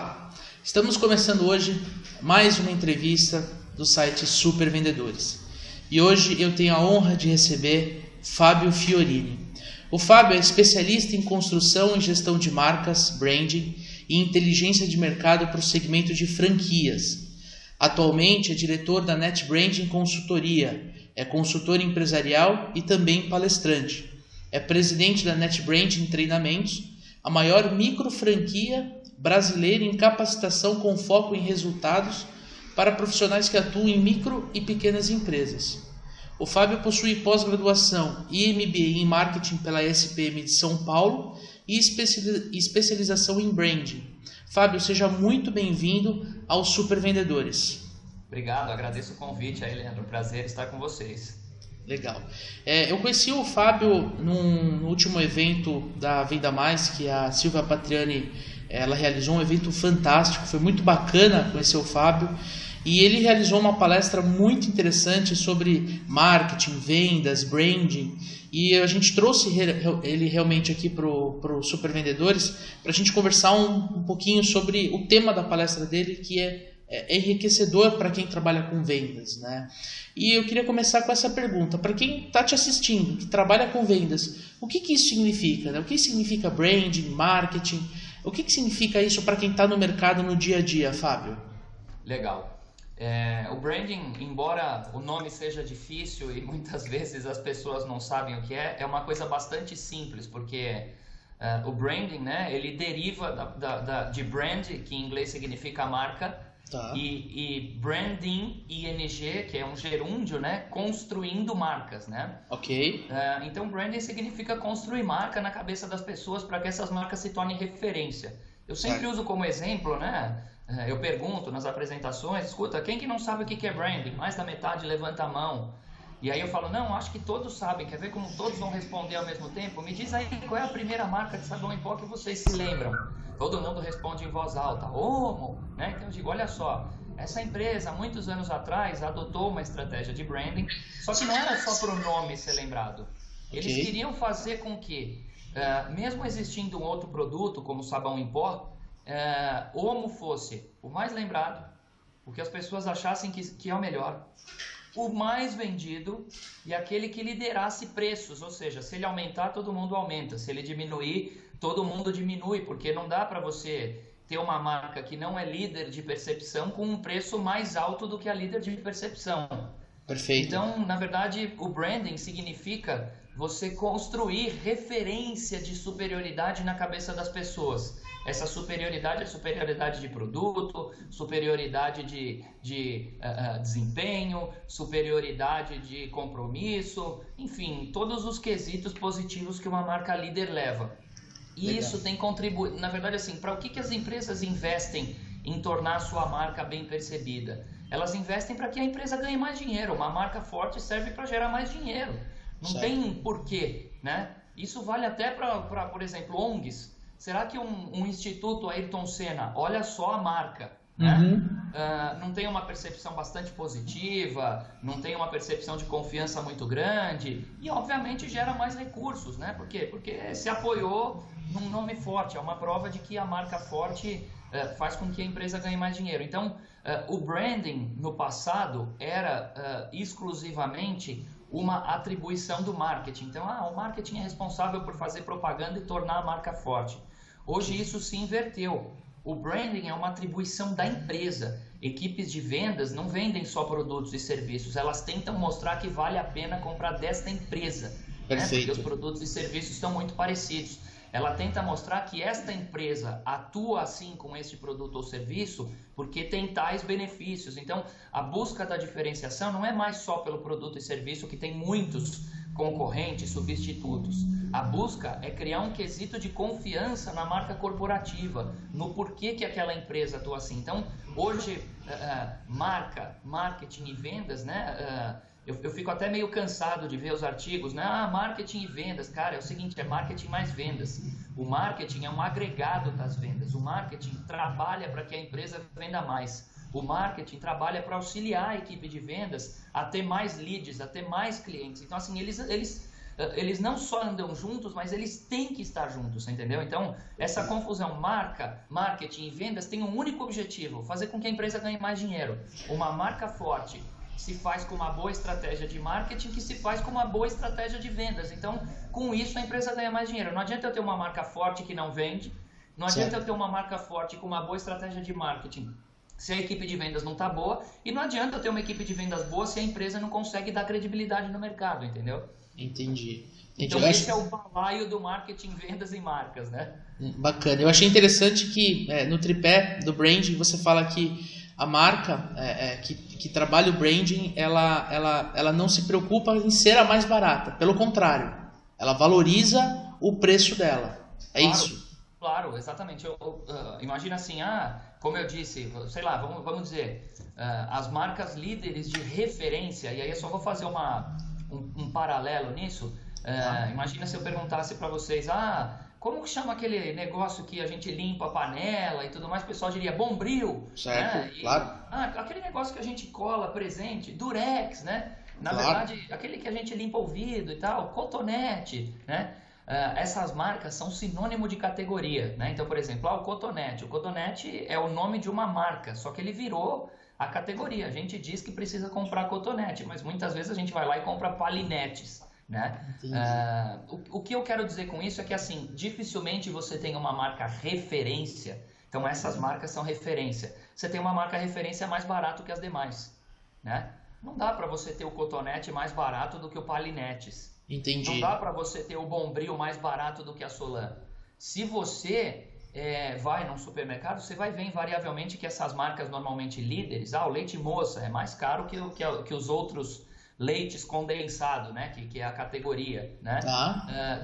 Olá, estamos começando hoje mais uma entrevista do site Super Vendedores. E hoje eu tenho a honra de receber Fábio Fiorini. O Fábio é especialista em construção e gestão de marcas, branding e inteligência de mercado para o segmento de franquias. Atualmente é diretor da NetBranding Consultoria, é consultor empresarial e também palestrante. É presidente da NetBranding Treinamentos, a maior micro franquia brasileira em capacitação com foco em resultados para profissionais que atuam em micro e pequenas empresas. O Fábio possui pós-graduação e MBA em marketing pela SPM de São Paulo e especialização em branding. Fábio, seja muito bem-vindo aos Super Vendedores. Obrigado, agradeço o convite aí, Leandro. Prazer estar com vocês. Legal. Eu conheci o Fábio no último evento da Venda Mais, que a Silvia Patriani ela realizou um evento fantástico, foi muito bacana conhecer o Fábio. E ele realizou uma palestra muito interessante sobre marketing, vendas, branding. E a gente trouxe ele realmente aqui para o Super Vendedores para a gente conversar um pouquinho sobre o tema da palestra dele, que é enriquecedor para quem trabalha com vendas, né? E eu queria começar com essa pergunta. Para quem está te assistindo, que trabalha com vendas, o que isso significa, né? O que significa branding, marketing? O que significa isso para quem está no mercado no dia a dia, Fábio? Legal. O branding, embora o nome seja difícil e muitas vezes as pessoas não sabem o que é uma coisa bastante simples, porque o branding, né, ele deriva de brand, que em inglês significa marca, tá. e branding, ING, que é um gerúndio, né, construindo marcas, né? Ok. Então branding significa construir marca na cabeça das pessoas para que essas marcas se tornem referência. Eu sempre uso como exemplo, né? Eu pergunto nas apresentações, escuta, quem que não sabe o que é branding? Mais da metade levanta a mão. E aí eu falo, não, acho que todos sabem. Quer ver como todos vão responder ao mesmo tempo? Me diz aí qual é a primeira marca de sabão em pó que vocês se lembram. Todo mundo responde em voz alta, Omo, né? Então eu digo, olha só, essa empresa, muitos anos atrás, adotou uma estratégia de branding, só que não era só para o nome ser lembrado. Eles queriam fazer com que, mesmo existindo um outro produto, como sabão em pó, Omo fosse o mais lembrado, o que as pessoas achassem que é o melhor, o mais vendido e aquele que liderasse preços, ou seja, se ele aumentar, todo mundo aumenta, se ele diminuir, todo mundo diminui, porque não dá para você ter uma marca que não é líder de percepção com um preço mais alto do que a líder de percepção. Perfeito. Então, na verdade, o branding significa você construir referência de superioridade na cabeça das pessoas. Essa superioridade é superioridade de produto, superioridade de desempenho, superioridade de compromisso, enfim, todos os quesitos positivos que uma marca líder leva. E legal. Isso tem contribuído, na verdade, assim, para o que as empresas investem em tornar a sua marca bem percebida? Elas investem para que a empresa ganhe mais dinheiro. Uma marca forte serve para gerar mais dinheiro. Não certo. Tem porquê, né? Isso vale até para, por exemplo, ONGs. Será que um instituto Ayrton Senna, olha só a marca, né? Não tem uma percepção bastante positiva, não tem uma percepção de confiança muito grande e, obviamente, gera mais recursos, né? Por quê? Porque se apoiou num nome forte. É uma prova de que a marca forte faz com que a empresa ganhe mais dinheiro. Então, o branding no passado era exclusivamente uma atribuição do marketing. Então, o marketing é responsável por fazer propaganda e tornar a marca forte. Hoje isso se inverteu. O branding é uma atribuição da empresa. Equipes de vendas não vendem só produtos e serviços, elas tentam mostrar que vale a pena comprar desta empresa. Perfeito. Né? Porque os produtos e serviços estão muito parecidos. Ela tenta mostrar que esta empresa atua assim com este produto ou serviço porque tem tais benefícios. Então, a busca da diferenciação não é mais só pelo produto e serviço, que tem muitos concorrentes, substitutos. A busca é criar um quesito de confiança na marca corporativa, no porquê que aquela empresa atua assim. Então, hoje, marca, marketing e vendas, né? Eu fico até meio cansado de ver os artigos, né? Marketing e vendas. Cara, é o seguinte, é marketing mais vendas. O marketing é um agregado das vendas. O marketing trabalha para que a empresa venda mais. O marketing trabalha para auxiliar a equipe de vendas a ter mais leads, a ter mais clientes. Então, assim, eles eles não só andam juntos, mas eles têm que estar juntos, entendeu? Então, essa confusão marca, marketing e vendas tem um único objetivo: fazer com que a empresa ganhe mais dinheiro. Uma marca forte se faz com uma boa estratégia de marketing, que se faz com uma boa estratégia de vendas. Então, com isso, a empresa ganha mais dinheiro. Não adianta eu ter uma marca forte que não vende, não adianta eu ter uma marca forte com uma boa estratégia de marketing se a equipe de vendas não está boa, e não adianta eu ter uma equipe de vendas boa se a empresa não consegue dar credibilidade no mercado, entendeu? Entendi. Então esse é o balaio do marketing, vendas e marcas, né? Bacana. Eu achei interessante que no tripé do branding você fala que a marca que trabalha o branding, ela não se preocupa em ser a mais barata. Pelo contrário, ela valoriza o preço dela. É claro, isso? Claro, exatamente. Imagina assim, como eu disse, sei lá, vamos dizer, as marcas líderes de referência, e aí eu só vou fazer um paralelo nisso. Imagina se eu perguntasse para vocês, como que chama aquele negócio que a gente limpa a panela e tudo mais? O pessoal diria Bombril. Certo, né? claro. Aquele negócio que a gente cola presente, Durex, né? Na claro. verdade, aquele que a gente limpa o vidro e tal, Cotonete, né? Essas marcas são sinônimo de categoria, né? Então, por exemplo, o Cotonete. O Cotonete é o nome de uma marca, só que ele virou a categoria. A gente diz que precisa comprar Cotonete, mas muitas vezes a gente vai lá e compra palinetes, né? O que eu quero dizer com isso é que, assim, dificilmente você tem uma marca referência. Então, essas marcas são referência. Você tem uma marca referência mais barato que as demais, né? Não dá para você ter o Cotonete mais barato do que o Palinetes. Entendi. Não dá para você ter o Bombril mais barato do que a Solan. Se você vai num supermercado, você vai ver invariavelmente que essas marcas normalmente líderes, o leite moça é mais caro que os outros leites condensados, né? Que é a categoria, né?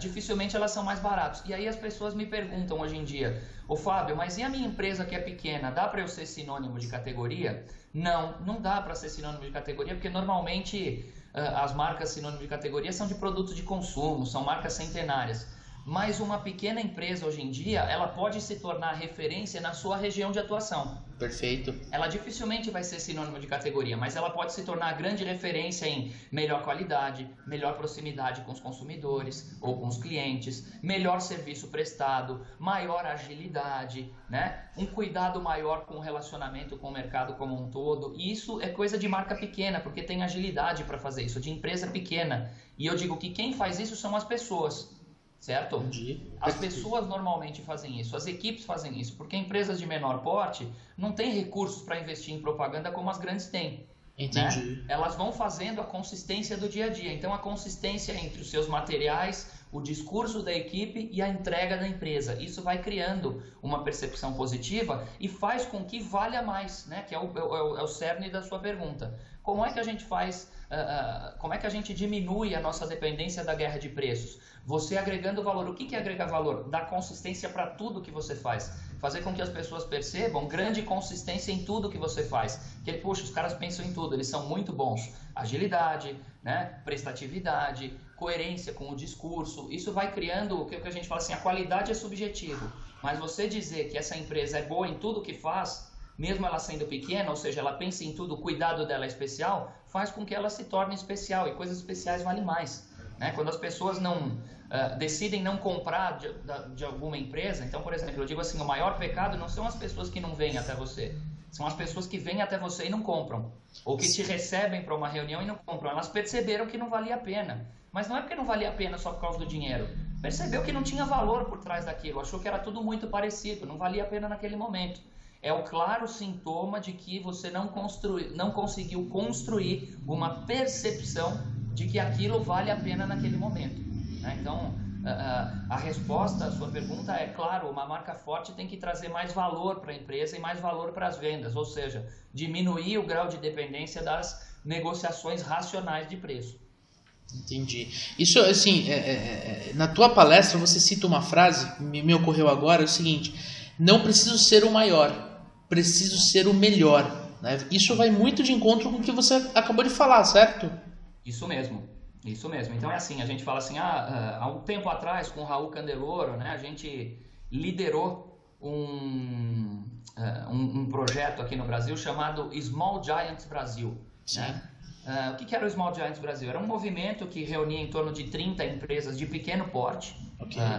Dificilmente elas são mais baratas. E aí as pessoas me perguntam hoje em dia, Fábio, mas e a minha empresa que é pequena, dá para eu ser sinônimo de categoria? Não dá para ser sinônimo de categoria, porque normalmente as marcas sinônimo de categoria são de produtos de consumo, são marcas centenárias. Mas uma pequena empresa hoje em dia, ela pode se tornar referência na sua região de atuação. Perfeito. Ela dificilmente vai ser sinônimo de categoria, mas ela pode se tornar grande referência em melhor qualidade, melhor proximidade com os consumidores ou com os clientes, melhor serviço prestado, maior agilidade, né? Um cuidado maior com o relacionamento com o mercado como um todo. E isso é coisa de marca pequena, porque tem agilidade para fazer isso, de empresa pequena. E eu digo que quem faz isso são as pessoas. Certo? Entendi. As pessoas normalmente fazem isso, as equipes fazem isso, porque empresas de menor porte não têm recursos para investir em propaganda como as grandes têm. Entendi. Né? Elas vão fazendo a consistência do dia a dia. Então, a consistência entre os seus materiais, o discurso da equipe e a entrega da empresa. Isso vai criando uma percepção positiva e faz com que valha mais, né? Que é o cerne da sua pergunta. Como é que a gente faz, como é que a gente diminui a nossa dependência da guerra de preços? Você agregando valor. O que é agregar valor? Dar consistência para tudo que você faz. Fazer com que as pessoas percebam grande consistência em tudo que você faz. Que, puxa, os caras pensam em tudo, eles são muito bons. Agilidade, né? Prestatividade, coerência com o discurso. Isso vai criando o que a gente fala assim, a qualidade é subjetivo. Mas você dizer que essa empresa é boa em tudo que faz, mesmo ela sendo pequena, ou seja, ela pensa em tudo, o cuidado dela é especial, faz com que ela se torne especial. E coisas especiais valem mais. Quando as pessoas decidem não comprar de alguma empresa, então, por exemplo, eu digo assim, o maior pecado não são as pessoas que não vêm até você, são as pessoas que vêm até você e não compram, ou que te recebem para uma reunião e não compram. Elas perceberam que não valia a pena, mas não é porque não valia a pena só por causa do dinheiro, percebeu que não tinha valor por trás daquilo, achou que era tudo muito parecido, não valia a pena naquele momento. É o claro sintoma de que você não conseguiu construir uma percepção de que aquilo vale a pena naquele momento, né? Então, a resposta à sua pergunta é, claro, uma marca forte tem que trazer mais valor para a empresa e mais valor para as vendas, ou seja, diminuir o grau de dependência das negociações racionais de preço. Entendi. Isso, assim, na tua palestra você cita uma frase, me ocorreu agora, é o seguinte: não preciso ser o maior, preciso ser o melhor, né? Isso vai muito de encontro com o que você acabou de falar, certo? Isso mesmo. Então é assim, a gente fala assim, há um tempo atrás com o Raul Candeloro, né, a gente liderou um projeto aqui no Brasil chamado Small Giants Brasil, né? O que era o Small Giants Brasil? Era um movimento que reunia em torno de 30 empresas de pequeno porte,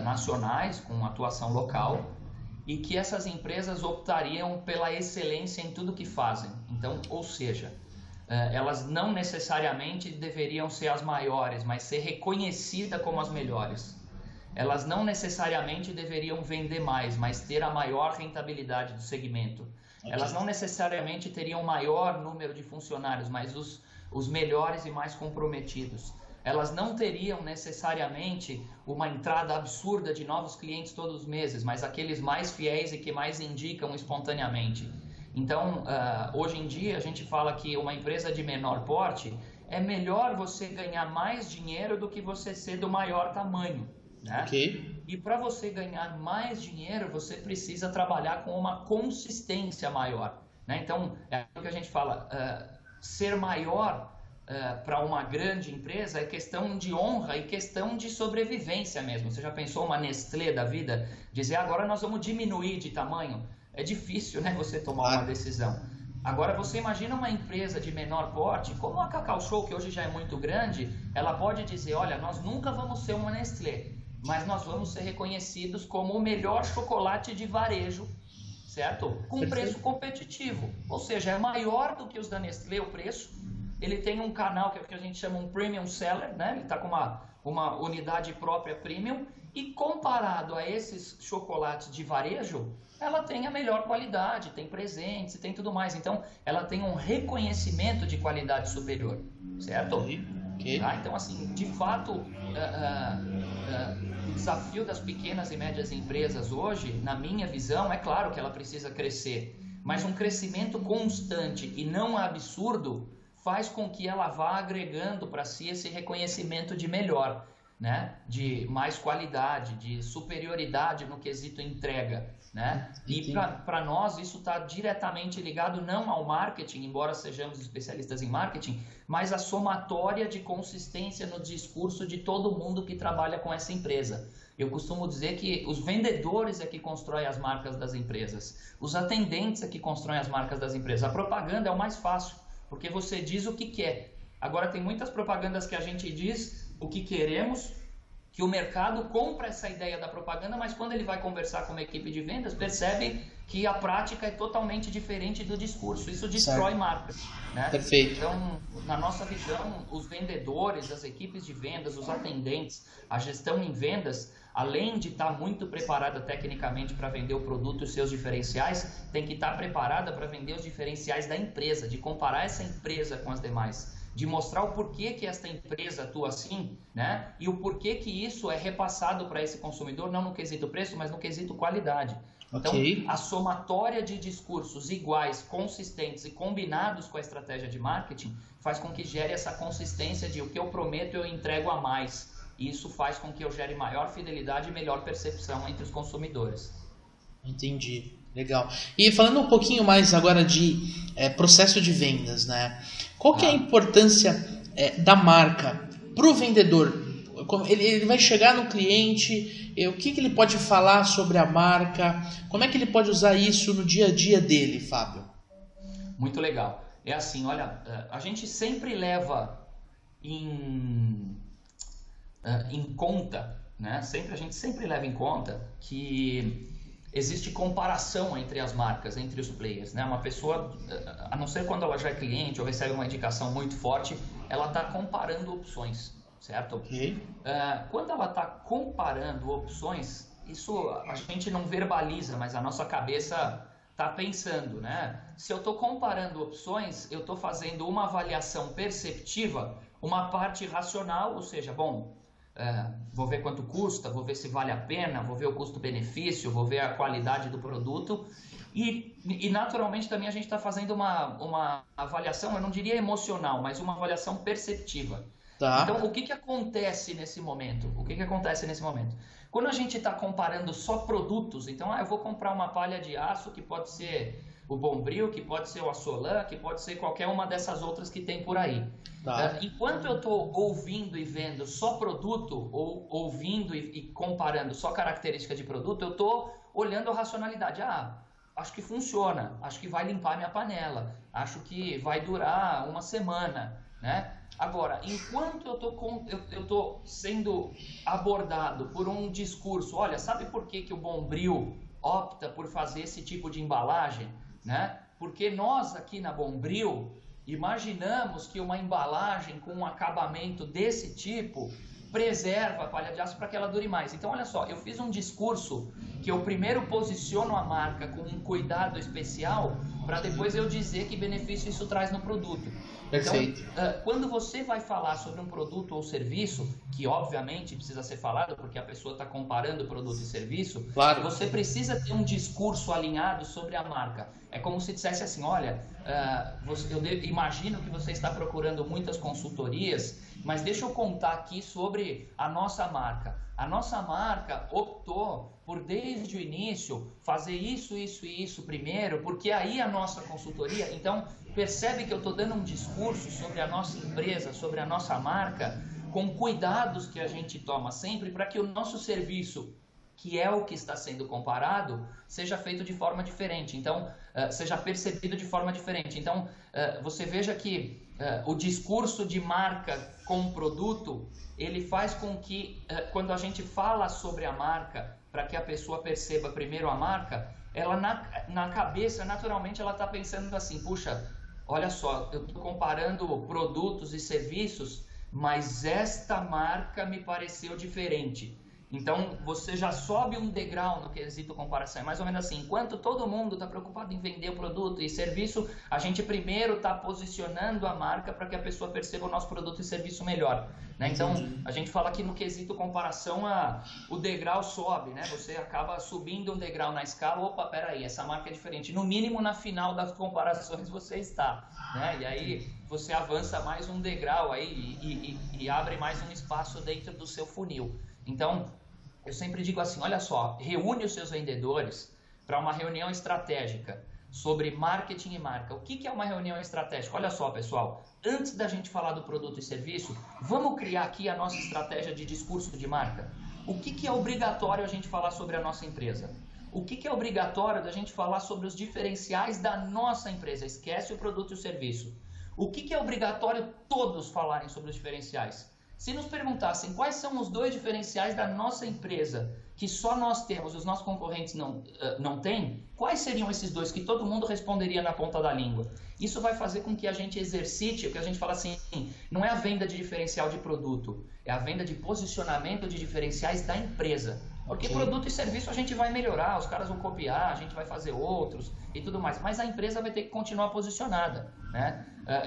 nacionais, com atuação local, e que essas empresas optariam pela excelência em tudo que fazem. Então, ou seja, elas não necessariamente deveriam ser as maiores, mas ser reconhecidas como as melhores. Elas não necessariamente deveriam vender mais, mas ter a maior rentabilidade do segmento. Elas não necessariamente teriam o maior número de funcionários, mas os melhores e mais comprometidos. Elas não teriam necessariamente uma entrada absurda de novos clientes todos os meses, mas aqueles mais fiéis e que mais indicam espontaneamente. Então, hoje em dia, a gente fala que uma empresa de menor porte é melhor você ganhar mais dinheiro do que você ser do maior tamanho, né? E para você ganhar mais dinheiro, você precisa trabalhar com uma consistência maior, né? Então, é o que a gente fala, ser maior para uma grande empresa é questão de honra e questão de sobrevivência mesmo. Você já pensou uma Nestlé da vida dizer agora nós vamos diminuir de tamanho? É difícil, né, você tomar uma decisão. Agora você imagina uma empresa de menor porte, como a Cacau Show, que hoje já é muito grande, ela pode dizer, olha, nós nunca vamos ser uma Nestlé, mas nós vamos ser reconhecidos como o melhor chocolate de varejo, certo? Com preço competitivo, ou seja, é maior do que os da Nestlé o preço. Ele tem um canal que a gente chama um premium seller, né? Ele está com uma unidade própria premium, e comparado a esses chocolates de varejo, ela tem a melhor qualidade, tem presentes e tem tudo mais. Então, ela tem um reconhecimento de qualidade superior, certo? Tá? Então, assim, de fato, o desafio das pequenas e médias empresas hoje, na minha visão, é claro que ela precisa crescer, mas um crescimento constante e não absurdo faz com que ela vá agregando para si esse reconhecimento de melhor, né? De mais qualidade, de superioridade no quesito entrega, né? E para nós isso está diretamente ligado não ao marketing, embora sejamos especialistas em marketing, mas à somatória de consistência no discurso de todo mundo que trabalha com essa empresa. Eu costumo dizer que os vendedores é que constroem as marcas das empresas, os atendentes é que constroem as marcas das empresas. A propaganda é o mais fácil, porque você diz o que quer. Agora tem muitas propagandas que a gente diz o que queremos, que o mercado compra essa ideia da propaganda, mas quando ele vai conversar com uma equipe de vendas, percebe que a prática é totalmente diferente do discurso. Isso destrói marcas, né? Perfeito. Então, na nossa visão, os vendedores, as equipes de vendas, os atendentes, a gestão em vendas, além de estar muito preparada tecnicamente para vender o produto e os seus diferenciais, tem que estar preparada para vender os diferenciais da empresa, de comparar essa empresa com as demais, de mostrar o porquê que esta empresa atua assim, né? E o porquê que isso é repassado para esse consumidor, não no quesito preço, mas no quesito qualidade. Então, a somatória de discursos iguais, consistentes e combinados com a estratégia de marketing faz com que gere essa consistência de o que eu prometo eu entrego a mais. E isso faz com que eu gere maior fidelidade e melhor percepção entre os consumidores. Entendi. Legal. E falando um pouquinho mais agora de processo de vendas, né? Qual que é a importância da marca para o vendedor? Ele vai chegar no cliente, o que ele pode falar sobre a marca? Como é que ele pode usar isso no dia a dia dele, Fábio? Muito legal. É assim, olha, a gente sempre leva em conta, né? A gente sempre leva em conta que existe comparação entre as marcas, entre os players, né? Uma pessoa, a não ser quando ela já é cliente ou recebe uma indicação muito forte, ela está comparando opções, certo? Quando ela está comparando opções, isso a gente não verbaliza, mas a nossa cabeça está pensando, né? Se eu estou comparando opções, eu estou fazendo uma avaliação perceptiva, uma parte racional, ou seja, bom, vou ver quanto custa, vou ver se vale a pena, vou ver o custo-benefício, vou ver a qualidade do produto e naturalmente também a gente está fazendo uma avaliação, eu não diria emocional, mas uma avaliação perceptiva. Tá. Então, o que acontece nesse momento? Quando a gente está comparando só produtos, então eu vou comprar uma palha de aço que pode ser o Bombril, que pode ser o Assolan, que pode ser qualquer uma dessas outras que tem por aí. Tá. Enquanto eu estou ouvindo e vendo só produto, ou ouvindo e comparando só característica de produto, eu estou olhando a racionalidade. Acho que funciona, acho que vai limpar minha panela, acho que vai durar uma semana, né? Agora, enquanto eu tô sendo abordado por um discurso, olha, sabe por que que o Bombril opta por fazer esse tipo de embalagem, né? Porque nós aqui na Bombril imaginamos que uma embalagem com um acabamento desse tipo preserva a palha de aço para que ela dure mais. Então, olha só, eu fiz um discurso que eu primeiro posiciono a marca com um cuidado especial para depois eu dizer que benefício isso traz no produto. Perfeito. Então, quando você vai falar sobre um produto ou serviço, que obviamente precisa ser falado porque a pessoa está comparando produto e serviço, claro, você precisa ter um discurso alinhado sobre a marca. É como se dissesse assim, olha, eu imagino que você está procurando muitas consultorias, mas deixa eu contar aqui sobre a nossa marca. A nossa marca optou por, desde o início, fazer isso, isso e isso primeiro, porque aí a nossa consultoria... Então, percebe que eu estou dando um discurso sobre a nossa empresa, sobre a nossa marca, com cuidados que a gente toma sempre para que o nosso serviço, que é o que está sendo comparado, seja feito de forma diferente. Então, seja percebido de forma diferente. Então, você veja que o discurso de marca com produto, ele faz com que, quando a gente fala sobre a marca, para que a pessoa perceba primeiro a marca, ela na cabeça, naturalmente, ela está pensando assim, puxa, olha só, eu estou comparando produtos e serviços, mas esta marca me pareceu diferente. Então, você já sobe um degrau no quesito comparação. É mais ou menos assim, enquanto todo mundo está preocupado em vender o produto e serviço, a gente primeiro está posicionando a marca para que a pessoa perceba o nosso produto e serviço melhor. Né? Então, a gente fala que no quesito comparação, o degrau sobe, né? Você acaba subindo um degrau na escala, opa, peraí, essa marca é diferente. No mínimo, na final das comparações você está. Né? E aí, você avança mais um degrau aí e abre mais um espaço dentro do seu funil. Então, eu sempre digo assim, olha só, reúne os seus vendedores para uma reunião estratégica sobre marketing e marca. O que é uma reunião estratégica? Olha só, pessoal, antes da gente falar do produto e serviço, vamos criar aqui a nossa estratégia de discurso de marca. O que é obrigatório a gente falar sobre a nossa empresa? O que é obrigatório da gente falar sobre os diferenciais da nossa empresa? Esquece o produto e o serviço. O que é obrigatório todos falarem sobre os diferenciais? Se nos perguntassem quais são os dois diferenciais da nossa empresa que só nós temos e os nossos concorrentes não têm, quais seriam esses dois que todo mundo responderia na ponta da língua? Isso vai fazer com que a gente exercite, o que a gente fala assim, não é a venda de diferencial de produto, é a venda de posicionamento de diferenciais da empresa. Porque produto e serviço a gente vai melhorar, os caras vão copiar, a gente vai fazer outros e tudo mais. Mas a empresa vai ter que continuar posicionada, né?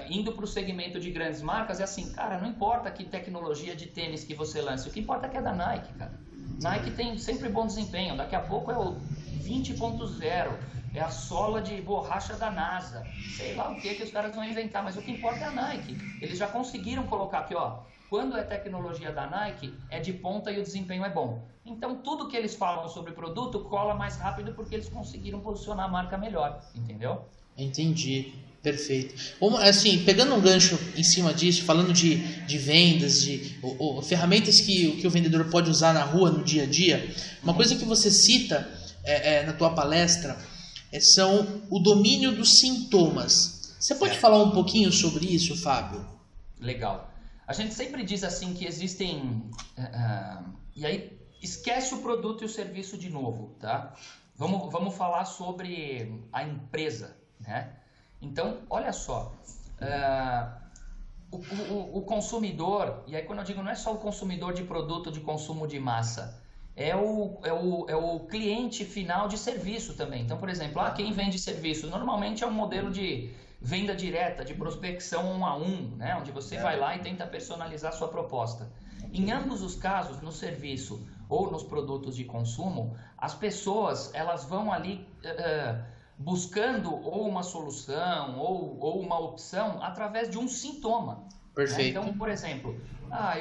Indo para o segmento de grandes marcas, é assim, cara, não importa que tecnologia de tênis que você lance, o que importa é que é da Nike, cara. Nike tem sempre bom desempenho, daqui a pouco é o 20.0, é a sola de borracha da NASA, sei lá o que os caras vão inventar, mas o que importa é a Nike. Eles já conseguiram colocar aqui, ó, quando é tecnologia da Nike, é de ponta e o desempenho é bom. Então, tudo que eles falam sobre produto cola mais rápido porque eles conseguiram posicionar a marca melhor, entendeu? Entendi, perfeito. Assim, pegando um gancho em cima disso, falando de vendas, de ferramentas que o vendedor pode usar na rua, no dia a dia, uma coisa que você cita na tua palestra são o domínio dos sintomas. Você pode falar um pouquinho sobre isso, Fábio? Legal. A gente sempre diz assim que existem... e aí, esquece o produto e o serviço de novo, tá? Vamos falar sobre a empresa, né? Então, olha só, o consumidor, e aí quando eu digo não é só o consumidor de produto de consumo de massa, é o cliente final de serviço também. Então, por exemplo, quem vende serviço normalmente é um modelo de venda direta, de prospecção 1 a 1, né? Onde você vai lá e tenta personalizar sua proposta. Em ambos os casos, no serviço ou nos produtos de consumo, as pessoas elas vão ali buscando ou uma solução ou uma opção através de um sintoma. Perfeito. Né? Então, por exemplo,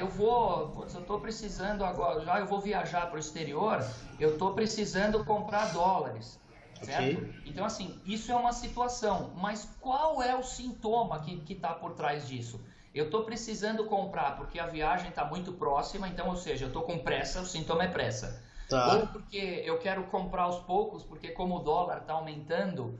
eu estou precisando agora, eu vou viajar para o exterior, eu estou precisando comprar dólares. Certo? Okay. Então, assim, isso é uma situação, mas qual é o sintoma que está por trás disso? Eu estou precisando comprar porque a viagem está muito próxima, então, ou seja, eu estou com pressa, o sintoma é pressa. Tá. Ou porque eu quero comprar aos poucos, porque como o dólar está aumentando,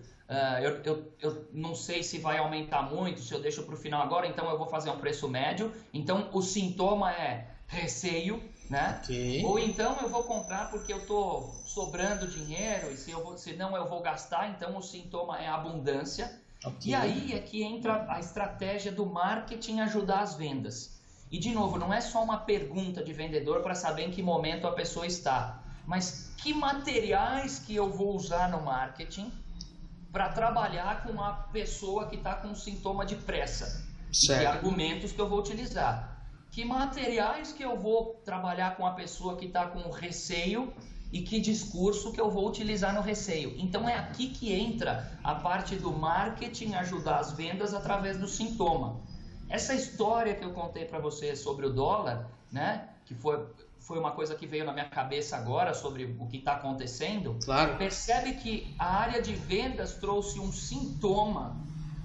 eu não sei se vai aumentar muito, se eu deixo para o final agora, então eu vou fazer um preço médio. Então o sintoma é receio, né? Ok. Ou então eu vou comprar porque eu estou sobrando dinheiro e senão eu vou gastar, então o sintoma é abundância. Ok. E aí é que entra a estratégia do marketing ajudar as vendas. E de novo, não é só uma pergunta de vendedor para saber em que momento a pessoa está, mas que materiais que eu vou usar no marketing para trabalhar com a pessoa que está com sintoma de pressa. Certo. E argumentos que eu vou utilizar. Que materiais que eu vou trabalhar com a pessoa que está com receio e que discurso que eu vou utilizar no receio. Então é aqui que entra a parte do marketing ajudar as vendas através do sintoma. Essa história que eu contei para você sobre o dólar, né, que foi uma coisa que veio na minha cabeça agora sobre o que está acontecendo. Claro. Percebe que a área de vendas trouxe um sintoma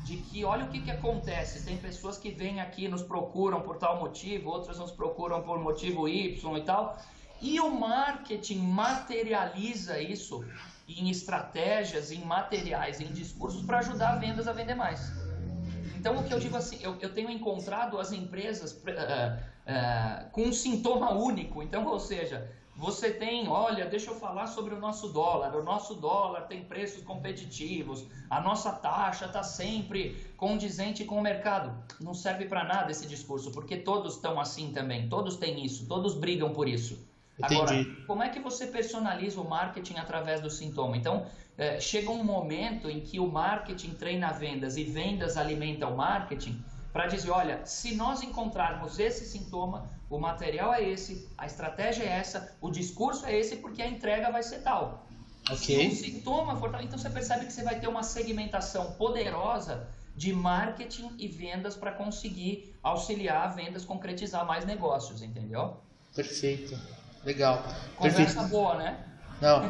de que olha o que acontece, tem pessoas que vêm aqui, nos procuram por tal motivo, outras nos procuram por motivo Y e tal, e o marketing materializa isso em estratégias, em materiais, em discursos para ajudar vendas a vender mais. Então o que eu digo assim, eu tenho encontrado as empresas com um sintoma único, então, ou seja, você tem, olha, deixa eu falar sobre o nosso dólar tem preços competitivos, a nossa taxa está sempre condizente com o mercado. Não serve para nada esse discurso, porque todos estão assim também, todos têm isso, todos brigam por isso. Entendi. Agora, como é que você personaliza o marketing através do sintoma? Então, chega um momento em que o marketing treina vendas e vendas alimenta o marketing, para dizer, olha, se nós encontrarmos esse sintoma, o material é esse, a estratégia é essa, o discurso é esse, porque a entrega vai ser tal. Ok. Se o sintoma for tal, então você percebe que você vai ter uma segmentação poderosa de marketing e vendas para conseguir auxiliar a vendas, concretizar mais negócios, entendeu? Perfeito. Legal. Conversa Perfeito. boa, né? Não,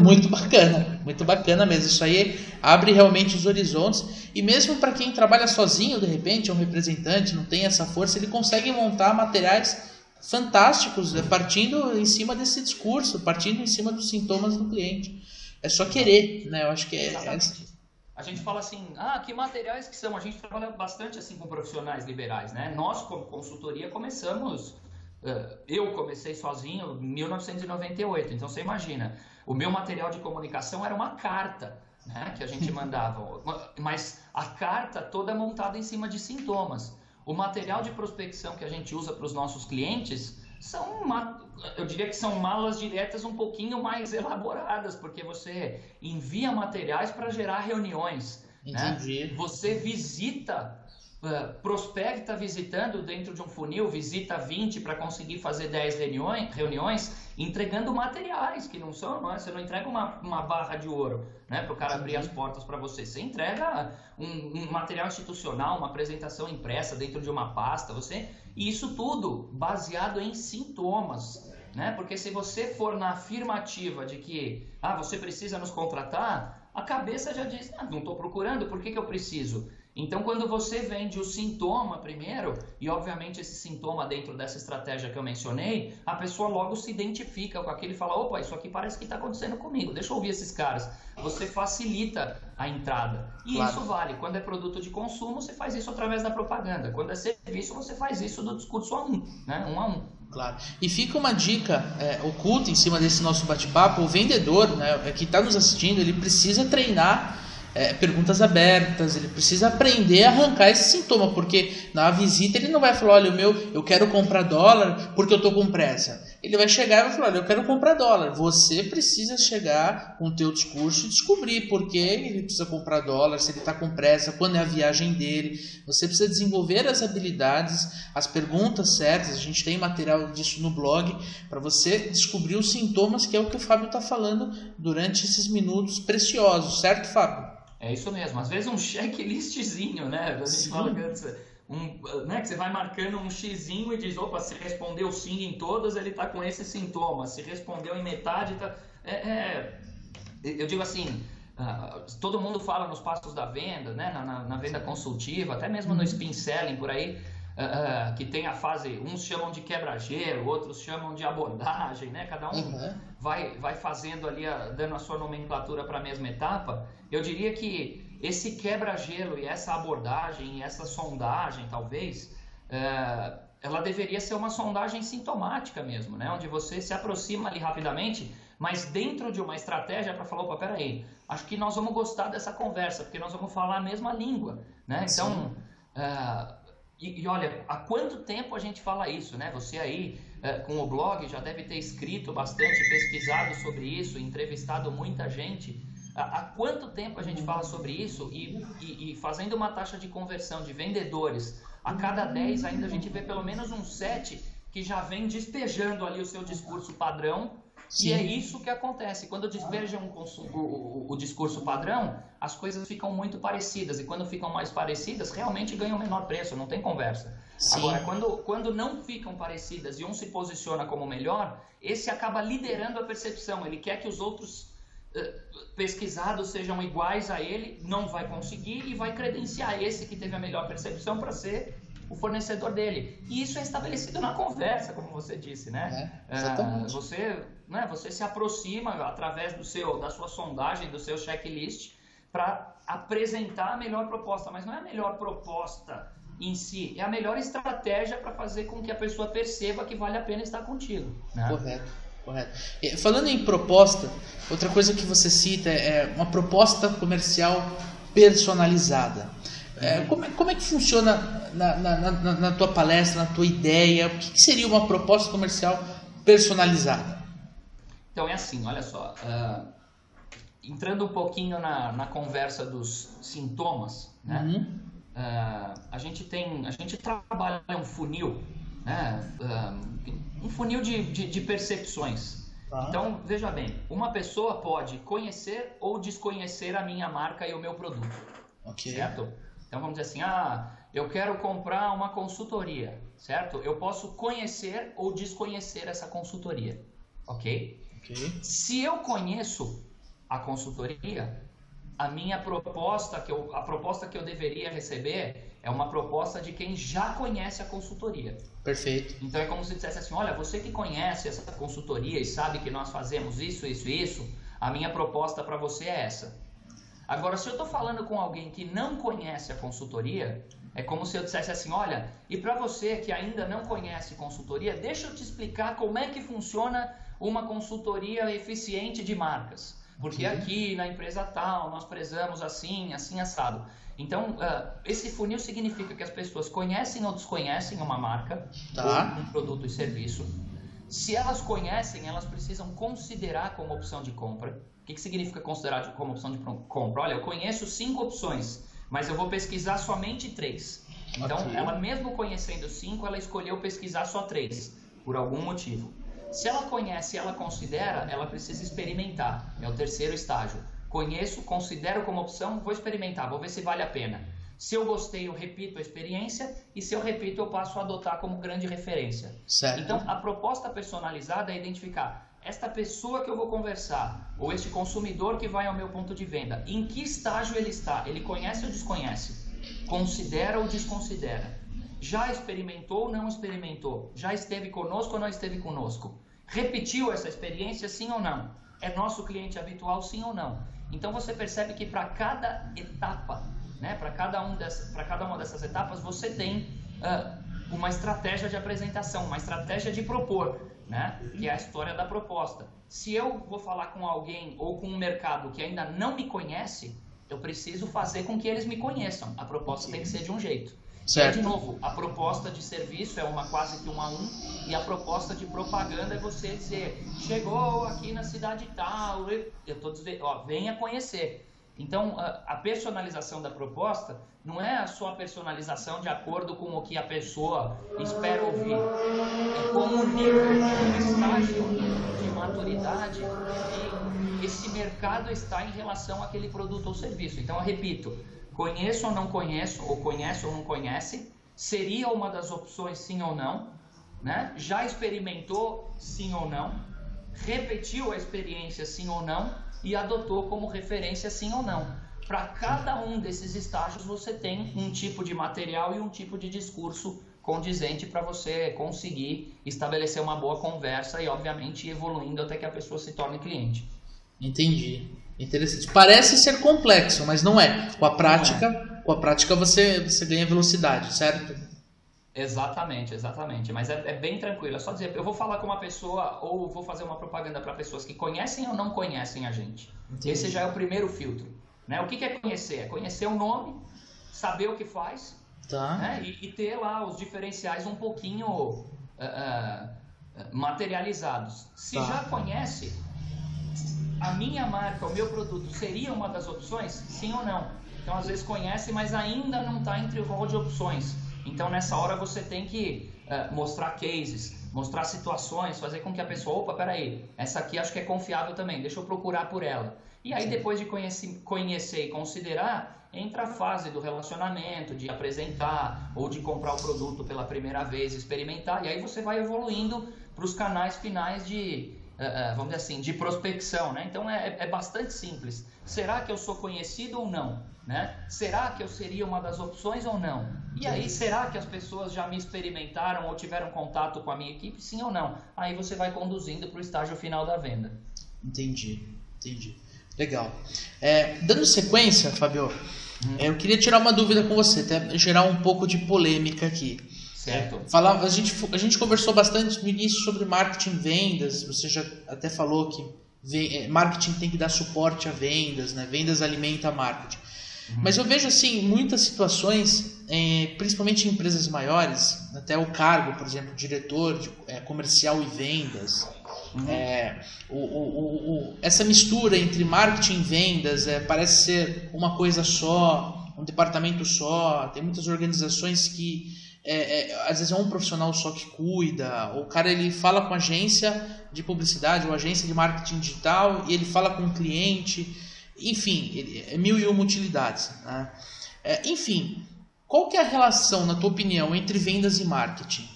muito bacana mesmo. Isso aí abre realmente os horizontes. E mesmo para quem trabalha sozinho, de repente, é um representante, não tem essa força, ele consegue montar materiais fantásticos, partindo em cima desse discurso, partindo em cima dos sintomas do cliente. É só querer, né? Eu acho que Exatamente. A gente fala assim, que materiais que são? A gente trabalha bastante assim com profissionais liberais, né? Nós, como consultoria, eu comecei sozinho em 1998, então você imagina, o meu material de comunicação era uma carta, né, que a gente mandava, mas a carta toda montada em cima de sintomas. O material de prospecção que a gente usa para os nossos clientes eu diria que são malas diretas um pouquinho mais elaboradas, porque você envia materiais para gerar reuniões. Entendi. Né? Você visita... prospecta visitando dentro de um funil, visita 20 para conseguir fazer 10 reuniões, entregando materiais que não são, você não entrega uma barra de ouro, né, para o cara abrir as portas para você. Você entrega um material institucional, uma apresentação impressa dentro de uma pasta, e isso tudo baseado em sintomas, né? Porque se você for na afirmativa de que você precisa nos contratar, a cabeça já diz, não estou procurando, por que eu preciso? Então, quando você vende o sintoma primeiro, e obviamente esse sintoma dentro dessa estratégia que eu mencionei, a pessoa logo se identifica com aquilo e fala, opa, isso aqui parece que está acontecendo comigo, deixa eu ouvir esses caras. Você facilita a entrada. E claro, isso vale. Quando é produto de consumo, você faz isso através da propaganda. Quando é serviço, você faz isso do discurso a um, né? Um a um. Claro. E fica uma dica oculta em cima desse nosso bate-papo. O vendedor, né, que está nos assistindo, ele precisa treinar perguntas abertas, ele precisa aprender a arrancar esse sintoma, porque na visita ele não vai falar, olha, eu quero comprar dólar porque eu estou com pressa. Ele vai chegar e vai falar, olha, eu quero comprar dólar. Você precisa chegar com o teu discurso e descobrir por que ele precisa comprar dólar, se ele está com pressa, quando é a viagem dele. Você precisa desenvolver as habilidades, as perguntas certas. A gente tem material disso no blog para você descobrir os sintomas, que é o que o Fábio está falando durante esses minutos preciosos, certo, Fábio? É isso mesmo, às vezes um checklistzinho, né? A gente fala que você vai marcando um xizinho e diz, opa, se respondeu sim em todas, ele está com esse sintoma. Se respondeu em metade, tá... Eu digo assim, todo mundo fala nos passos da venda, né? Na venda consultiva, até mesmo no spin selling por aí. que tem a fase, uns chamam de quebra-gelo, outros chamam de abordagem, né? Cada um vai fazendo ali, dando a sua nomenclatura para a mesma etapa. Eu diria que esse quebra-gelo e essa abordagem e essa sondagem, talvez, ela deveria ser uma sondagem sintomática mesmo, né? Onde você se aproxima ali rapidamente, mas dentro de uma estratégia para falar, opa, peraí, acho que nós vamos gostar dessa conversa, porque nós vamos falar a mesma língua, né? Então, e olha, há quanto tempo a gente fala isso, né? Você aí, com o blog, já deve ter escrito bastante, pesquisado sobre isso, entrevistado muita gente. Há quanto tempo a gente fala sobre isso e fazendo uma taxa de conversão de vendedores, a cada 10 ainda a gente vê pelo menos uns 7 que já vem despejando ali o seu discurso padrão. Sim. E é isso que acontece. Quando despejam o discurso padrão, as coisas ficam muito parecidas. E quando ficam mais parecidas, realmente ganham menor preço, não tem conversa. Sim. Agora, quando não ficam parecidas e um se posiciona como melhor, esse acaba liderando a percepção. Ele quer que os outros pesquisados sejam iguais a ele, não vai conseguir e vai credenciar esse que teve a melhor percepção para ser o fornecedor dele. E isso é estabelecido na conversa, como você disse, né? Exatamente. Você se aproxima através da sua sondagem, do seu checklist, para apresentar a melhor proposta. Mas não é a melhor proposta em si, é a melhor estratégia para fazer com que a pessoa perceba que vale a pena estar contigo, né? Correto. Falando em proposta, outra coisa que você cita é uma proposta comercial personalizada. Como é que funciona na tua palestra, na tua ideia? O que seria uma proposta comercial personalizada? Então é assim, olha só, entrando um pouquinho na conversa dos sintomas, né? A gente trabalha um funil, né? Um funil de percepções. Então, veja bem, uma pessoa pode conhecer ou desconhecer a minha marca e o meu produto, certo? Então vamos dizer assim, eu quero comprar uma consultoria, certo? Eu posso conhecer ou desconhecer essa consultoria, ok? Se eu conheço a consultoria, a proposta que eu deveria receber é uma proposta de quem já conhece a consultoria. Perfeito. Então é como se dissesse assim, olha, você que conhece essa consultoria e sabe que nós fazemos isso, a minha proposta para você é essa. Agora, se eu estou falando com alguém que não conhece a consultoria, é como se eu dissesse assim, olha, e para você que ainda não conhece consultoria, deixa eu te explicar como é que funciona uma consultoria eficiente de marcas. Porque aqui na empresa tal, nós prezamos assim, assado. Então, esse funil significa que as pessoas conhecem ou desconhecem uma marca, ou um produto e serviço. Se elas conhecem, elas precisam considerar como opção de compra. O que significa considerar como opção de compra? Olha, eu conheço 5 opções, mas eu vou pesquisar somente 3. Então, ela mesmo conhecendo 5, ela escolheu pesquisar só 3, por algum motivo. Se ela conhece e ela considera, ela precisa experimentar. É o terceiro estágio. Conheço, considero como opção, vou experimentar, vou ver se vale a pena. Se eu gostei, eu repito a experiência, e se eu repito, eu passo a adotar como grande referência. Certo. Então, a proposta personalizada é identificar esta pessoa que eu vou conversar, ou este consumidor que vai ao meu ponto de venda, em que estágio ele está? Ele conhece ou desconhece? Considera ou desconsidera? Já experimentou ou não experimentou? Já esteve conosco ou não esteve conosco? Repetiu essa experiência, sim ou não? É nosso cliente habitual, sim ou não? Então você percebe que para cada etapa, né, para cada uma dessas etapas, você tem uma estratégia de apresentação, uma estratégia de propor, né, que é a história da proposta. Se eu vou falar com alguém ou com um mercado que ainda não me conhece, eu preciso fazer com que eles me conheçam. A proposta tem que ser de um jeito. Certo. E, de novo, a proposta de serviço é quase que 1 a 1, e a proposta de propaganda é você dizer, chegou aqui na cidade tal, eu estou dizendo, venha conhecer. Então, a personalização da proposta não é a sua personalização de acordo com o que a pessoa espera ouvir. É como o nível, o estágio de maturidade que esse mercado está em relação àquele produto ou serviço. Então, eu repito, conheço ou não conheço, ou conhece ou não conhece, seria uma das opções sim ou não, né? Já experimentou sim ou não, repetiu a experiência sim ou não e adotou como referência sim ou não. Para cada um desses estágios você tem um tipo de material e um tipo de discurso condizente para você conseguir estabelecer uma boa conversa e, obviamente, ir evoluindo até que a pessoa se torne cliente. Entendi. Interessante. Parece ser complexo, mas não é. Com a prática você ganha velocidade, certo? Exatamente. Mas é bem tranquilo. É só dizer, eu vou falar com uma pessoa ou vou fazer uma propaganda para pessoas que conhecem ou não conhecem a gente. Entendi. Esse já é o primeiro filtro. Né? O que é conhecer? É conhecer o nome, saber o que faz, tá. Né? E ter lá os diferenciais um pouquinho materializados. Se já conhece, a minha marca, o meu produto seria uma das opções? Sim ou não? Então, às vezes conhece, mas ainda não está entre o rol de opções. Então, nessa hora, você tem que mostrar cases, mostrar situações, fazer com que a pessoa, opa, peraí, essa aqui acho que é confiável também, deixa eu procurar por ela. E aí, depois de conhecer e considerar, entra a fase do relacionamento, de apresentar ou de comprar o produto pela primeira vez, experimentar, e aí você vai evoluindo para os canais finais de, vamos dizer assim, de prospecção, né? Então é bastante simples. Será que eu sou conhecido ou não? Né? Será que eu seria uma das opções ou não? E aí, será que as pessoas já me experimentaram ou tiveram contato com a minha equipe? Sim ou não? Aí você vai conduzindo para o estágio final da venda. Entendi. Legal. Dando sequência, Fábio, eu queria tirar uma dúvida com você, até gerar um pouco de polêmica aqui. Certo. A gente conversou bastante no início sobre marketing e vendas, você já até falou que marketing tem que dar suporte a vendas, né? Vendas alimenta marketing. Mas eu vejo assim muitas situações, principalmente em empresas maiores, até o cargo, por exemplo, diretor de comercial e vendas, essa mistura entre marketing e vendas parece ser uma coisa só, um departamento só. Tem muitas organizações que às vezes é um profissional só que cuida. O cara ele fala com a agência de publicidade ou agência de marketing digital e ele fala com o cliente. Enfim, é mil e uma utilidades. Né? Enfim, qual que é a relação, na tua opinião, entre vendas e marketing?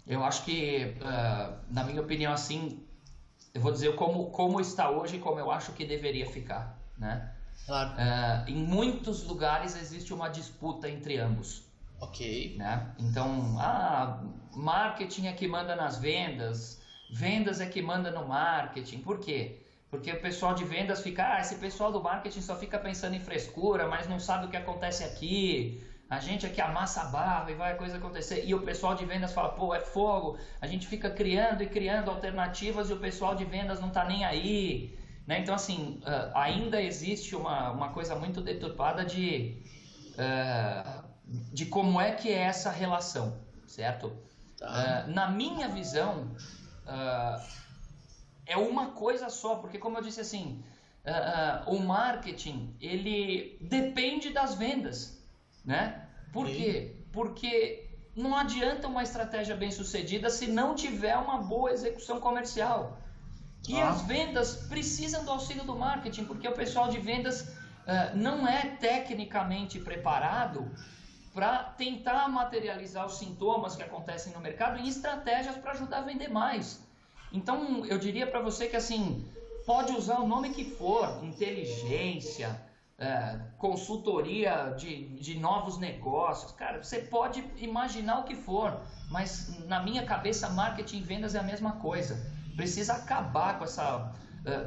Eu acho que, na minha opinião, assim, eu vou dizer como está hoje e como eu acho que deveria ficar. Né? Claro. Em muitos lugares existe uma disputa entre ambos. Ok. Né? Então, marketing é que manda nas vendas, vendas é que manda no marketing. Por quê? Porque o pessoal de vendas fica, esse pessoal do marketing só fica pensando em frescura, mas não sabe o que acontece aqui. A gente aqui amassa a barra e vai a coisa acontecer. E o pessoal de vendas fala, pô, é fogo. A gente fica criando e criando alternativas e o pessoal de vendas não tá nem aí. Né? Então, assim, ainda existe uma coisa muito deturpada de como é que é essa relação, certo? Tá. Na minha visão, é uma coisa só, porque como eu disse assim, o marketing, ele depende das vendas, né? Por quê? Porque não adianta uma estratégia bem sucedida se não tiver uma boa execução comercial. E as vendas precisam do auxílio do marketing, porque o pessoal de vendas não é tecnicamente preparado para tentar materializar os sintomas que acontecem no mercado em estratégias para ajudar a vender mais. Então, eu diria para você que assim, pode usar o nome que for, inteligência, consultoria de novos negócios, cara, você pode imaginar o que for, mas na minha cabeça, marketing e vendas é a mesma coisa. Precisa acabar com essa,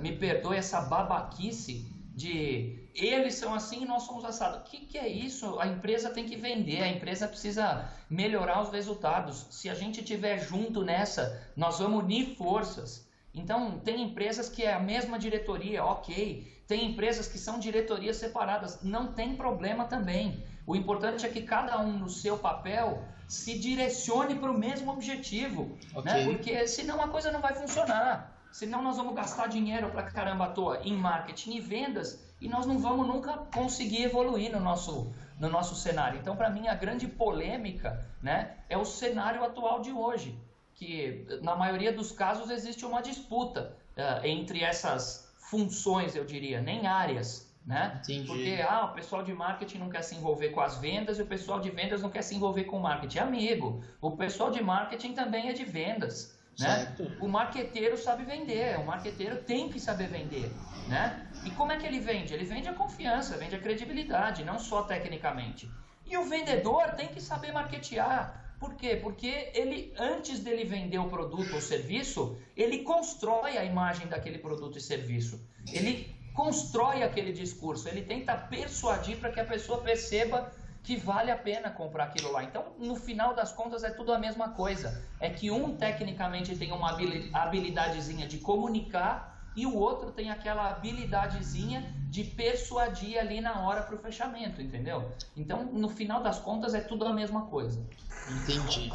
me perdoe, essa babaquice de eles são assim e nós somos assado. O que é isso? A empresa tem que vender, a empresa precisa melhorar os resultados. Se a gente estiver junto nessa, nós vamos unir forças. Então, tem empresas que é a mesma diretoria, ok. Tem empresas que são diretorias separadas, não tem problema também. O importante é que cada um no seu papel se direcione para o mesmo objetivo, né? Porque senão a coisa não vai funcionar. Senão nós vamos gastar dinheiro pra caramba à toa em marketing e vendas e nós não vamos nunca conseguir evoluir no nosso cenário. Então, para mim, a grande polêmica, né, é o cenário atual de hoje, que na maioria dos casos existe uma disputa entre essas funções, eu diria, nem áreas. Né? Entendi. Porque o pessoal de marketing não quer se envolver com as vendas e o pessoal de vendas não quer se envolver com o marketing. Amigo, o pessoal de marketing também é de vendas. Né? O marqueteiro sabe vender, o marqueteiro tem que saber vender, né? E como é que ele vende? Ele vende a confiança, vende a credibilidade, não só tecnicamente. E o vendedor tem que saber marketear. Por quê? Porque ele, antes dele vender o produto ou serviço, ele constrói a imagem daquele produto e serviço. Ele constrói aquele discurso, ele tenta persuadir para que a pessoa perceba que vale a pena comprar aquilo lá. Então, no final das contas, é tudo a mesma coisa. É que um, tecnicamente, tem uma habilidadezinha de comunicar e o outro tem aquela habilidadezinha de persuadir ali na hora para o fechamento, entendeu? Então, no final das contas, é tudo a mesma coisa. Entendi.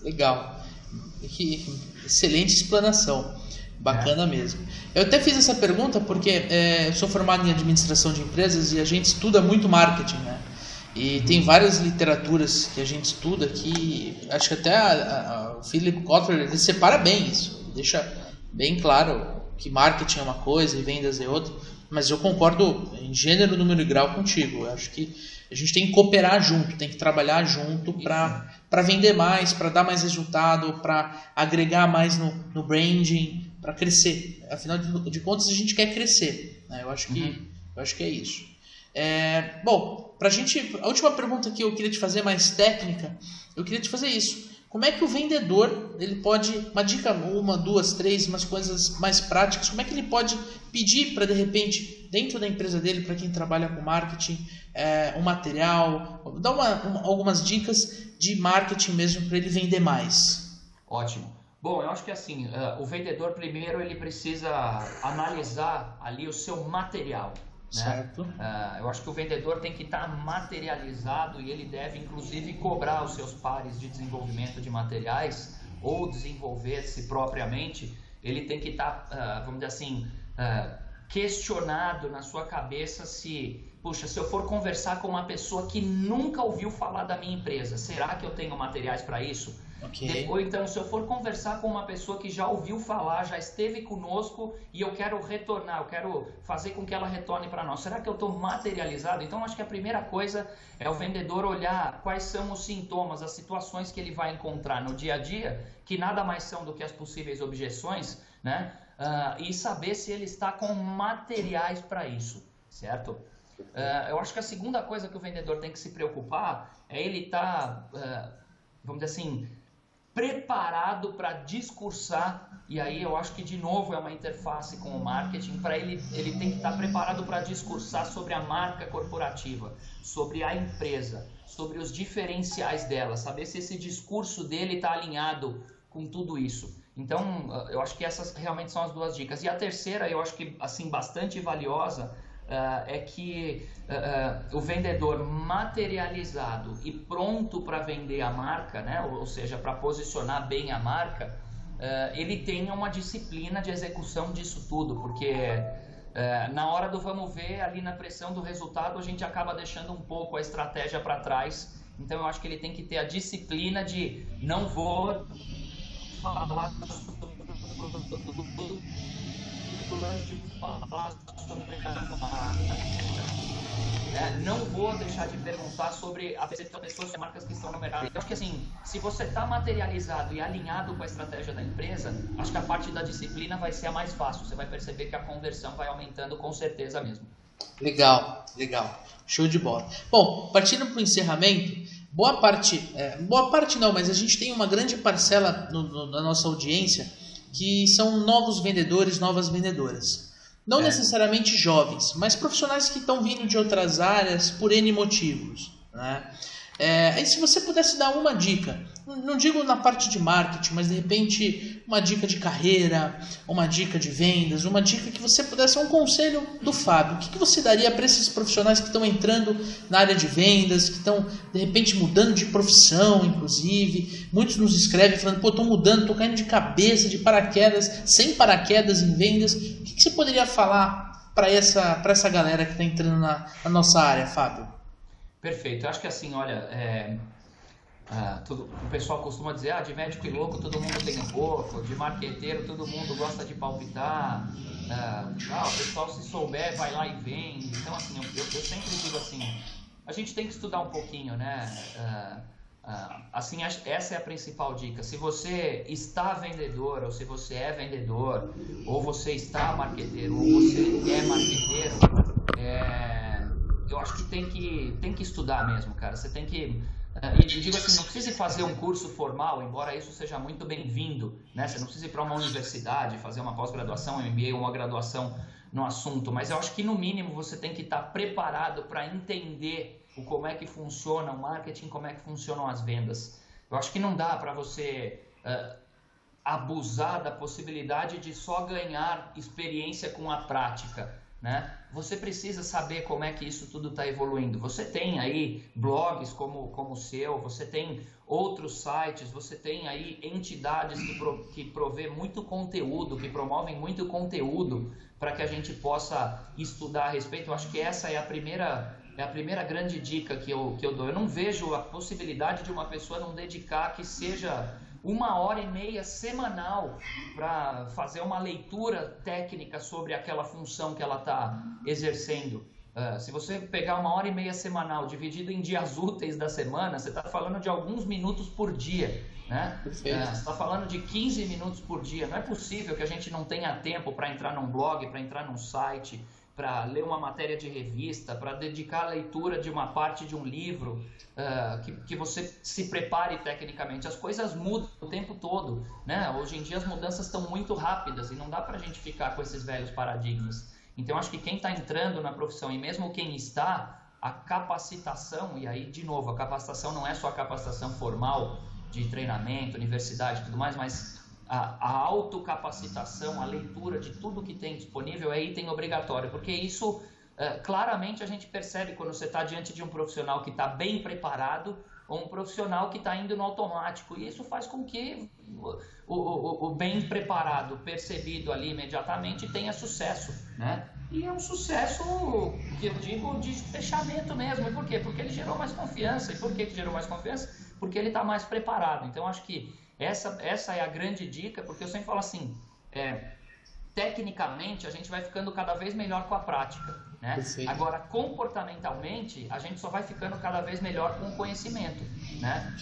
Legal. Que excelente explanação. Bacana mesmo. Eu até fiz essa pergunta porque eu sou formado em administração de empresas e a gente estuda muito marketing, né? E tem várias literaturas que a gente estuda que acho que até o Philip Kotler ele separa bem isso, deixa bem claro que marketing é uma coisa e vendas é outra, mas eu concordo em gênero, número e grau contigo. Eu acho que a gente tem que cooperar junto, tem que trabalhar junto para vender mais, para dar mais resultado, para agregar mais no branding, para crescer. Afinal de contas, a gente quer crescer, né? Eu acho que é isso. Bom, a última pergunta que eu queria te fazer, mais técnica, eu queria te fazer isso. Como é que o vendedor, ele pode, uma dica, uma, duas, três, umas coisas mais práticas, como é que ele pode pedir para, de repente, dentro da empresa dele, para quem trabalha com marketing, um material, dar algumas dicas de marketing mesmo para ele vender mais? Ótimo. Bom, eu acho que assim, o vendedor primeiro ele precisa analisar ali o seu material. Certo. Né? Eu acho que o vendedor tem que estar materializado e ele deve inclusive cobrar os seus pares de desenvolvimento de materiais ou desenvolver-se propriamente. Ele tem que estar, vamos dizer assim, questionado na sua cabeça se, puxa, se eu for conversar com uma pessoa que nunca ouviu falar da minha empresa, será que eu tenho materiais para isso? Okay. Ou então, se eu for conversar com uma pessoa que já ouviu falar, já esteve conosco e eu quero retornar, eu quero fazer com que ela retorne para nós, será que eu estou materializado? Então, acho que a primeira coisa é o vendedor olhar quais são os sintomas, as situações que ele vai encontrar no dia a dia, que nada mais são do que as possíveis objeções, né? E saber se ele está com materiais para isso, certo? Eu acho que a segunda coisa que o vendedor tem que se preocupar é ele estar, vamos dizer assim, preparado para discursar, e aí eu acho que de novo é uma interface com o marketing, para ele tem que estar preparado para discursar sobre a marca corporativa, sobre a empresa, sobre os diferenciais dela, saber se esse discurso dele está alinhado com tudo isso. Então, eu acho que essas realmente são as duas dicas. E a terceira, eu acho que assim bastante valiosa, é que o vendedor materializado e pronto para vender a marca, né? Ou seja, para posicionar bem a marca, ele tenha uma disciplina de execução disso tudo, porque na hora do vamos ver, ali na pressão do resultado, a gente acaba deixando um pouco a estratégia para trás. Então eu acho que ele tem que ter a disciplina de não vou falar não vou deixar de perguntar sobre a percepção das pessoas e marcas que estão no mercado. Eu acho que assim, se você está materializado e alinhado com a estratégia da empresa, acho que a parte da disciplina vai ser a mais fácil. Você vai perceber que a conversão vai aumentando com certeza mesmo. Legal, legal. Show de bola. Bom, partindo para o encerramento, boa parte não, mas a gente tem uma grande parcela na nossa audiência que são novos vendedores, novas vendedoras. Não necessariamente jovens, mas profissionais que estão vindo de outras áreas por N motivos, né? Aí se você pudesse dar uma dica, não digo na parte de marketing, mas de repente uma dica de carreira, uma dica de vendas, uma dica que você pudesse, um conselho do Fábio, o que você daria para esses profissionais que estão entrando na área de vendas, que estão de repente mudando de profissão, inclusive, muitos nos escrevem falando, pô, estou mudando, estou caindo de cabeça, de paraquedas, sem paraquedas em vendas, o que você poderia falar para essa galera que está entrando na nossa área, Fábio? Perfeito. Eu acho que assim, olha, o pessoal costuma dizer, de médico e louco todo mundo tem um pouco, de marqueteiro todo mundo gosta de palpitar, o pessoal se souber vai lá e vende. Então assim, eu sempre digo assim, a gente tem que estudar um pouquinho, né? Assim, essa é a principal dica. Se você está vendedor, ou se você é vendedor, ou você está marqueteiro, ou você é marqueteiro, eu acho que tem que estudar mesmo, cara. Você tem que... E digo assim, não precisa fazer um curso formal, embora isso seja muito bem-vindo, né? Você não precisa ir para uma universidade, fazer uma pós-graduação, um MBA ou uma graduação no assunto, mas eu acho que no mínimo você tem que estar preparado para entender como é que funciona o marketing, como é que funcionam as vendas. Eu acho que não dá para você abusar da possibilidade de só ganhar experiência com a prática, né? Você precisa saber como é que isso tudo está evoluindo. Você tem aí blogs como o seu, você tem outros sites, você tem aí entidades que provê muito conteúdo, que promovem muito conteúdo para que a gente possa estudar a respeito. Eu acho que essa é a primeira grande dica que eu dou. Eu não vejo a possibilidade de uma pessoa não dedicar que seja 1h30 semanal para fazer uma leitura técnica sobre aquela função que ela está exercendo. Se você pegar 1h30 semanal dividido em dias úteis da semana, você está falando de alguns minutos por dia, né? Você está falando de 15 minutos por dia. Não é possível que a gente não tenha tempo para entrar num blog, para entrar num site, para ler uma matéria de revista, para dedicar a leitura de uma parte de um livro, que você se prepare tecnicamente. As coisas mudam o tempo todo, né? Hoje em dia as mudanças estão muito rápidas e não dá para a gente ficar com esses velhos paradigmas. Então acho que quem está entrando na profissão e mesmo quem está, a capacitação, e aí de novo, a capacitação não é só a capacitação formal de treinamento, universidade e tudo mais, mas a autocapacitação, a leitura de tudo que tem disponível é item obrigatório, porque isso claramente a gente percebe quando você está diante de um profissional que está bem preparado ou um profissional que está indo no automático, e isso faz com que o bem preparado, percebido ali imediatamente, tenha sucesso, né? E é um sucesso que eu digo de fechamento mesmo. E por quê? Porque ele gerou mais confiança. E por que gerou mais confiança? Porque ele está mais preparado. Então acho que essa é a grande dica, porque eu sempre falo assim, tecnicamente a gente vai ficando cada vez melhor com a prática, né? Agora, comportamentalmente, a gente só vai ficando cada vez melhor com o conhecimento, né?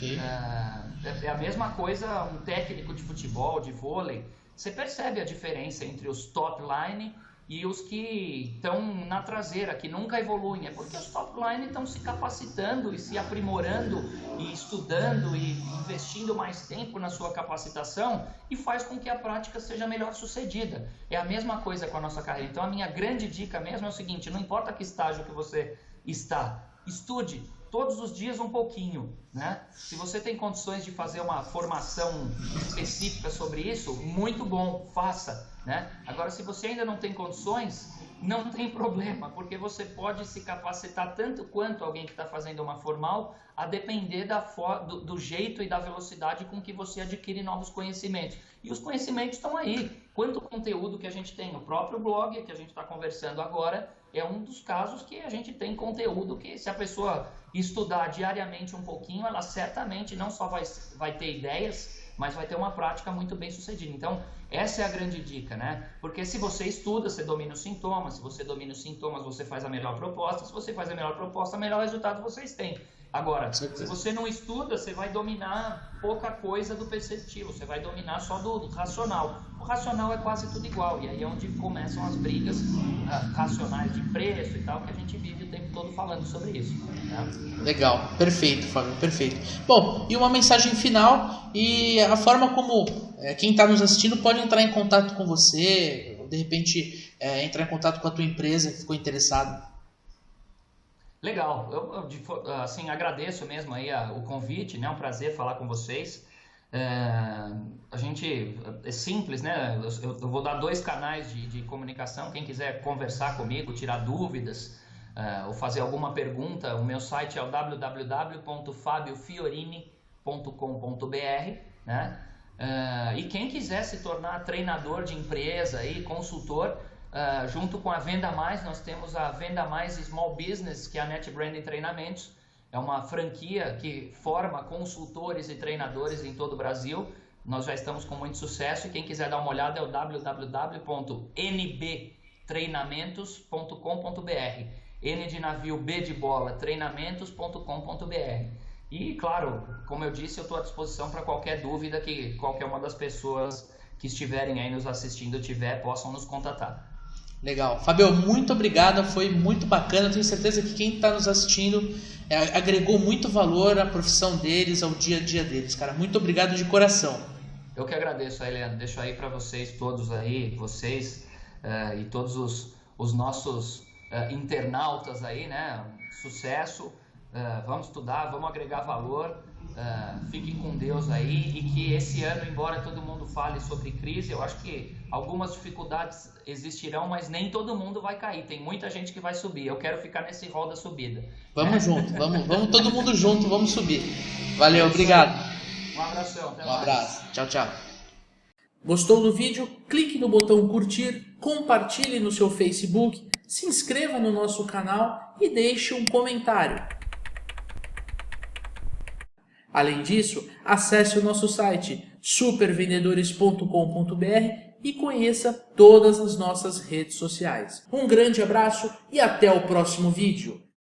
É a mesma coisa um técnico de futebol, de vôlei. Você percebe a diferença entre os top line e os que estão na traseira, que nunca evoluem. É porque os top line estão se capacitando e se aprimorando e estudando e investindo mais tempo na sua capacitação, e faz com que a prática seja melhor sucedida. É a mesma coisa com a nossa carreira. Então a minha grande dica mesmo é o seguinte: não importa que estágio que você está, estude todos os dias um pouquinho, né? Se você tem condições de fazer uma formação específica sobre isso, muito bom, faça, né? Agora, se você ainda não tem condições, não tem problema, porque você pode se capacitar tanto quanto alguém que está fazendo uma formal, a depender do jeito e da velocidade com que você adquire novos conhecimentos. E os conhecimentos estão aí. Quanto conteúdo que a gente tem? O próprio blog que a gente está conversando agora é um dos casos que a gente tem conteúdo que, se a pessoa estudar diariamente um pouquinho, ela certamente não só vai ter ideias, mas vai ter uma prática muito bem sucedida. Então, essa é a grande dica, né? Porque se você estuda, você domina os sintomas. Se você domina os sintomas, você faz a melhor proposta. Se você faz a melhor proposta, melhor resultado vocês têm. Agora, se você não estuda, você vai dominar pouca coisa do perceptivo, você vai dominar só do racional. O racional é quase tudo igual, e aí é onde começam as brigas racionais de preço e tal, que a gente vive o tempo todo falando sobre isso, né? Legal, perfeito, Fábio, perfeito. Bom, e uma mensagem final e a forma como quem está nos assistindo pode entrar em contato com você, ou de repente entrar em contato com a tua empresa que ficou interessado. Legal, eu assim, agradeço mesmo aí o convite, né? É um prazer falar com vocês. A gente é simples, né? Eu vou dar 2 canais de comunicação. Quem quiser conversar comigo, tirar dúvidas ou fazer alguma pergunta, o meu site é o www.fabiofiorini.com.br, né? E quem quiser se tornar treinador de empresa e consultor, junto com a Venda Mais, nós temos a Venda Mais Small Business, que é a Net Branding Treinamentos. É uma franquia que forma consultores e treinadores em todo o Brasil. Nós já estamos com muito sucesso, e quem quiser dar uma olhada é o www.nbtreinamentos.com.br. N de navio, B de bola, treinamentos.com.br. E claro, como eu disse, eu estou à disposição para qualquer dúvida que qualquer uma das pessoas que estiverem aí nos assistindo possam nos contatar. Legal. Fábio, muito obrigado, foi muito bacana. Eu tenho certeza que quem está nos assistindo agregou muito valor à profissão deles, ao dia a dia deles, cara. Muito obrigado de coração. Eu que agradeço aí, Leandro. Deixo aí para vocês todos aí, e todos os nossos internautas aí, né? Sucesso. Vamos estudar, vamos agregar valor. Fiquem com Deus aí, e que esse ano, embora todo mundo fale sobre crise, eu acho que algumas dificuldades existirão, mas nem todo mundo vai cair. Tem muita gente que vai subir. Eu quero ficar nesse rol da subida. Vamos junto, vamos todo mundo junto, vamos subir. Valeu, obrigado. Um abração, até mais. Um abraço, tchau, tchau. Gostou do vídeo? Clique no botão curtir, compartilhe no seu Facebook, se inscreva no nosso canal e deixe um comentário. Além disso, acesse o nosso site supervendedores.com.br e conheça todas as nossas redes sociais. Um grande abraço e até o próximo vídeo.